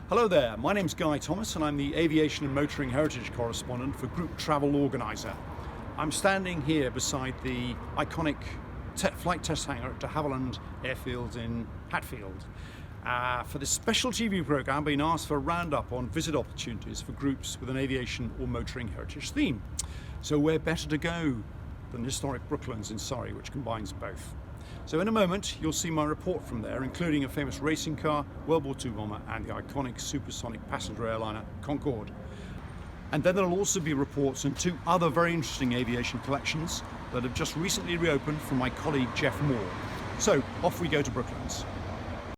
Hello there, my name's Guy Thomas and I'm the Aviation and Motoring Heritage Correspondent for Group Travel Organiser. I'm standing here beside the iconic flight test hangar at de Havilland Airfield in Hatfield. For this special TV programme, I've been asked for a roundup on visit opportunities for groups with an aviation or motoring heritage theme. So where better to go than historic Brooklands in Surrey, which combines both. So in a moment, you'll see my report from there, including a famous racing car, World War II bomber, and the iconic supersonic passenger airliner, Concorde. And then there'll also be reports on two other very interesting aviation collections that have just recently reopened from my colleague, Jeff Moore. So off we go to Brooklands.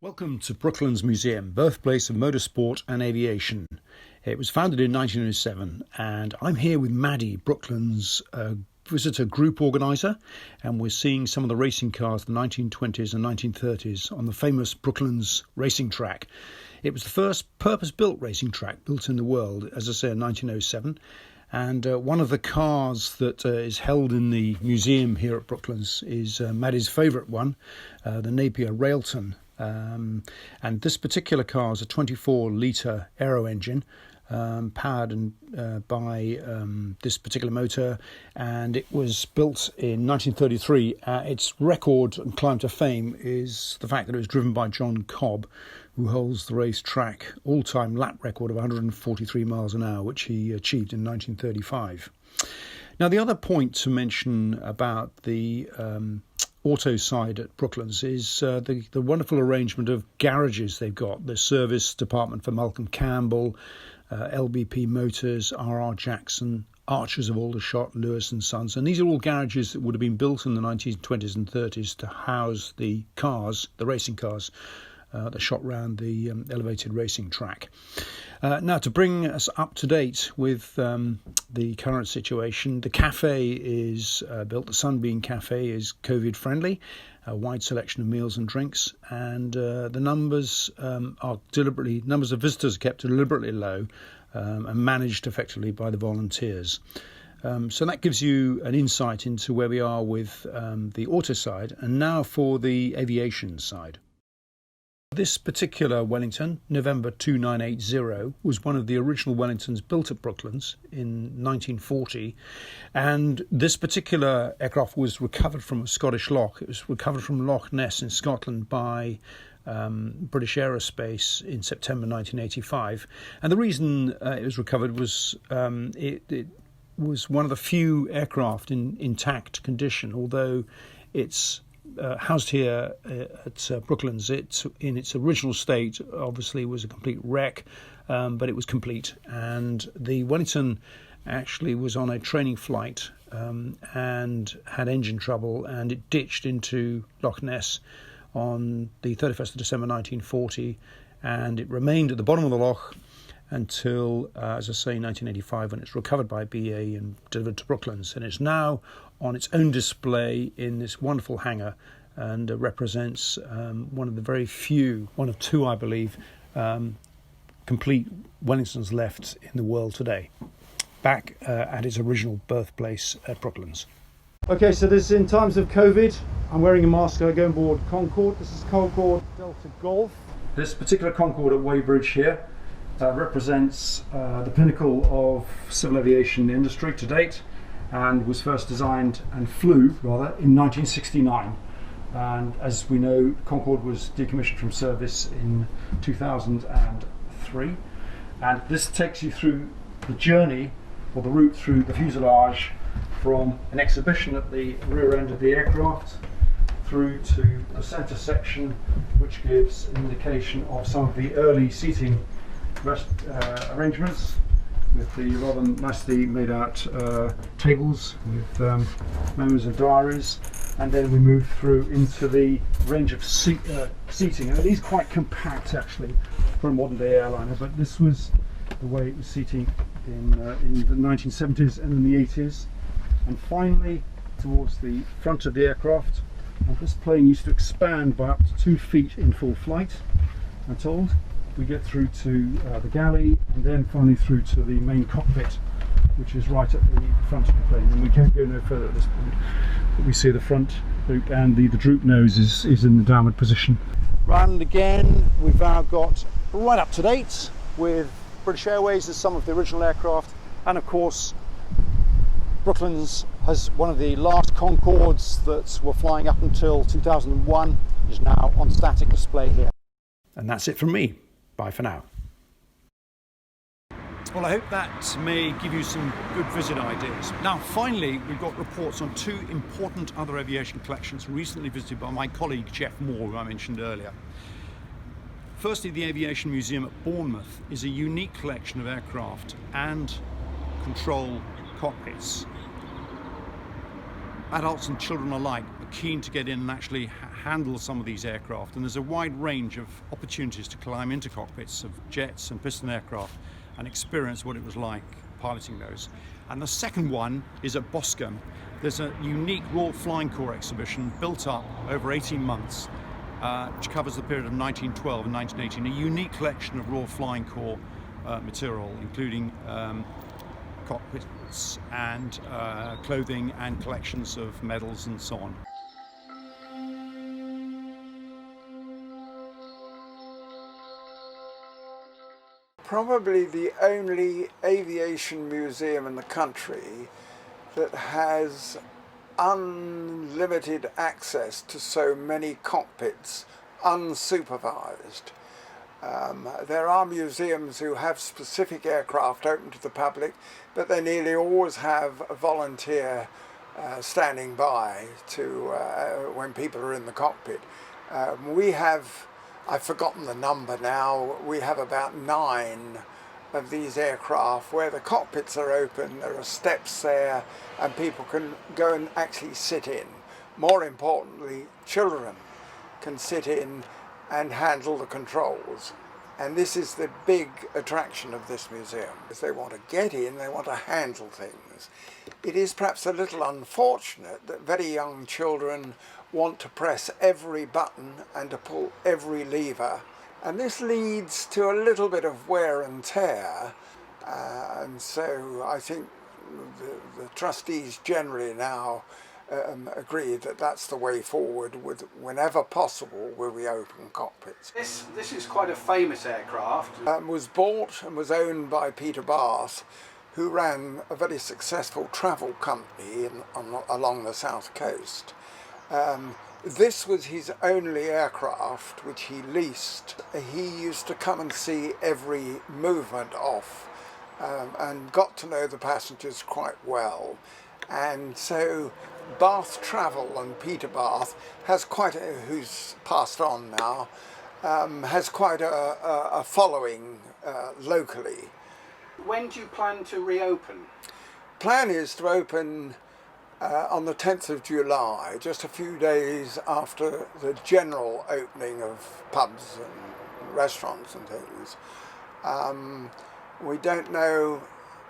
Welcome to Brooklands Museum, birthplace of motorsport and aviation. It was founded in 1907, and I'm here with Maddie, Brooklands visitor group organiser, and we're seeing some of the racing cars of the 1920s and 1930s on the famous Brooklands racing track. It was the first purpose-built racing track built in the world, as I say, in 1907. And one of the cars that is held in the museum here at Brooklands is Maddie's favourite one, the Napier Railton. And this particular car is a 24-litre aero engine, powered by this particular motor, and it was built in 1933. Its record and climb to fame is the fact that it was driven by John Cobb, who holds the race track all-time lap record of 143 miles an hour, which he achieved in 1935. Now, the other point to mention about the auto side at Brooklands is the wonderful arrangement of garages they've got. The service department for Malcolm Campbell, LBP Motors, R.R. Jackson, Archers of Aldershot, Lewis and Sons. And these are all garages that would have been built in the 1920s and 30s to house the cars, the racing cars, that shot round the elevated racing track. Now, to bring us up to date with the current situation, the cafe is built. The Sunbeam Cafe is COVID friendly, a wide selection of meals and drinks, and the numbers of visitors are kept deliberately low and managed effectively by the volunteers. So that gives you an insight into where we are with the auto side, and now for the aviation side. This particular Wellington, November 2980, was one of the original Wellingtons built at Brooklands in 1940, and this particular aircraft was recovered from a Scottish loch. It was recovered from Loch Ness in Scotland by British Aerospace in September 1985, and the reason it was recovered was it was one of the few aircraft in intact condition, although it's housed here at Brooklands. It, in its original state, obviously was a complete wreck, but it was complete. And the Wellington actually was on a training flight and had engine trouble, and it ditched into Loch Ness on the 31st of December 1940, and it remained at the bottom of the loch until, as I say, 1985, when it's recovered by BA and delivered to Brooklands. And it's now on its own display in this wonderful hangar, and represents one of the very few, one of two, I believe, complete Wellingtons left in the world today, back at its original birthplace at Brooklands. Okay, so this is in times of COVID. I'm wearing a mask. I go on board Concorde. This is Concorde Delta Golf. This particular Concorde at Weybridge here represents the pinnacle of civil aviation industry to date, and was first designed and flew rather in 1969. And as we know, Concorde was decommissioned from service in 2003, and this takes you through the journey or the route through the fuselage from an exhibition at the rear end of the aircraft through to the centre section, which gives an indication of some of the early seating arrangements, with the rather nicely made out tables with memos and diaries. And then we move through into the range of seating. And it is quite compact actually for a modern day airliner, but this was the way it was seating in the 1970s and in the 80s. And finally, towards the front of the aircraft, and this plane used to expand by up to 2 feet in full flight, I'm told. We get through to the galley, and then finally through to the main cockpit, which is right at the front of the plane. And we can't go no further at this point, but we see the front loop, and the droop nose is in the downward position. Round again, we've now got right up to date with British Airways as some of the original aircraft, and of course Brooklands has one of the last Concords that were flying up until 2001 is now on static display here. And that's it from me. Bye for now. Well, I hope that may give you some good visit ideas. Now, finally, we've got reports on two important other aviation collections recently visited by my colleague Jeff Moore, who I mentioned earlier. Firstly, the Aviation Museum at Bournemouth is a unique collection of aircraft and control cockpits. Adults and children alike are keen to get in and actually handle some of these aircraft, and there's a wide range of opportunities to climb into cockpits of jets and piston aircraft and experience what it was like piloting those. And the second one is at Boscombe. There's a unique Royal Flying Corps exhibition built up over 18 months, which covers the period of 1912 and 1918, a unique collection of Royal Flying Corps material, including cockpits and clothing and collections of medals and so on. Probably the only aviation museum in the country that has unlimited access to so many cockpits unsupervised. There are museums who have specific aircraft open to the public, but they nearly always have a volunteer standing by to when people are in the cockpit. We have, I've forgotten the number now, we have about 9 of these aircraft where the cockpits are open, there are steps there, and people can go and actually sit in. More importantly, children can sit in and handle the controls. And this is the big attraction of this museum. If they want to get in, they want to handle things. It is perhaps a little unfortunate that very young children want to press every button and to pull every lever. And this leads to a little bit of wear and tear. And so I think the trustees generally now agree that that's the way forward. With whenever possible will we open cockpits. This is quite a famous aircraft. Was bought and was owned by Peter Bath, who ran a very successful travel company along the south coast. This was his only aircraft which he leased. He used to come and see every movement off and got to know the passengers quite well. And so Bath Travel and Peter Bath has quite a, who's passed on now, has quite a following locally. When do you plan to reopen? Plan is to open on the 10th of July, just a few days after the general opening of pubs and restaurants and things. We don't know,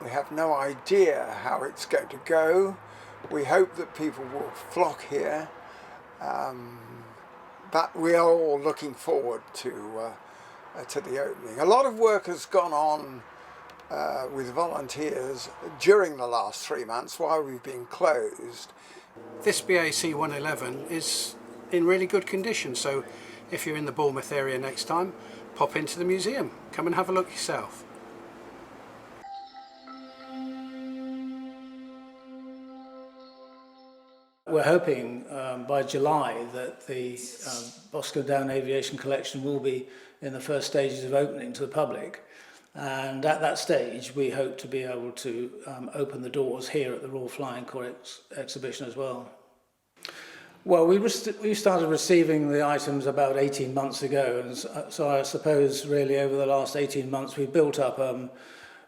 we have no idea how it's going to go. We hope that people will flock here, but we are all looking forward to the opening. A lot of work has gone on with volunteers during the last 3 months while we've been closed. This BAC 111 is in really good condition, so if you're in the Bournemouth area next time, pop into the museum, come and have a look yourself. We're hoping by July that the Boscombe Down Aviation Collection will be in the first stages of opening to the public. And at that stage, we hope to be able to open the doors here at the Royal Flying Corps exhibition as well. Well, we started receiving the items about 18 months ago, and so I suppose really over the last 18 months we've built up a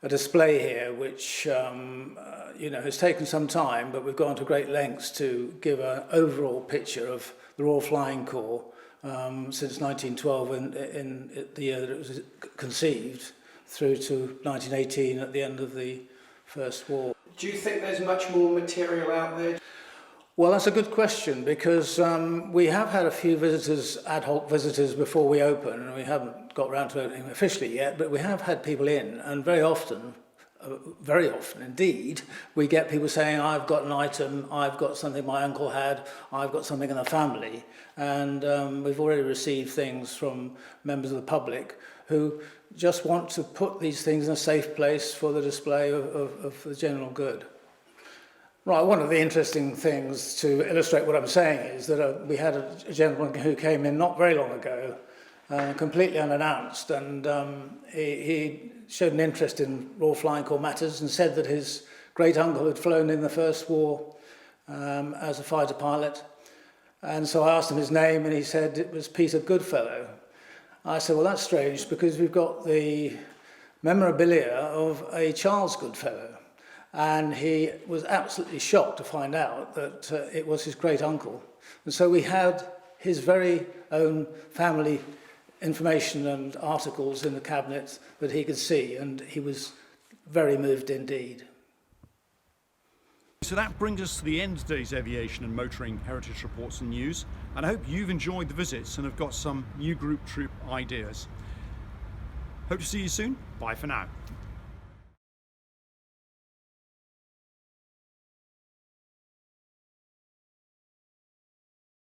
display here which has taken some time, but we've gone to great lengths to give an overall picture of the Royal Flying Corps since 1912 in the year that it was conceived, through to 1918 at the end of the First War. Do you think there's much more material out there? Well, that's a good question, because we have had a few visitors, ad hoc visitors, before we open, and we haven't got around to opening officially yet, but we have had people in, and very often very often indeed, we get people saying, I've got an item, I've got something my uncle had, I've got something in the family. And we've already received things from members of the public who just want to put these things in a safe place for the display of the general good. Right, one of the interesting things to illustrate what I'm saying is that we had a gentleman who came in not very long ago, completely unannounced, and he showed an interest in Royal Flying Corps matters and said that his great uncle had flown in the First War as a fighter pilot. And so I asked him his name, and he said it was Peter Goodfellow. I said, well, that's strange, because we've got the memorabilia of a Charles Goodfellow. And he was absolutely shocked to find out that it was his great uncle. And so we had his very own family information and articles in the cabinet that he could see, and he was very moved indeed. So that brings us to the end of today's aviation and motoring heritage reports and news, and I hope you've enjoyed the visits and have got some new group troop ideas. Hope to see you soon. Bye for now.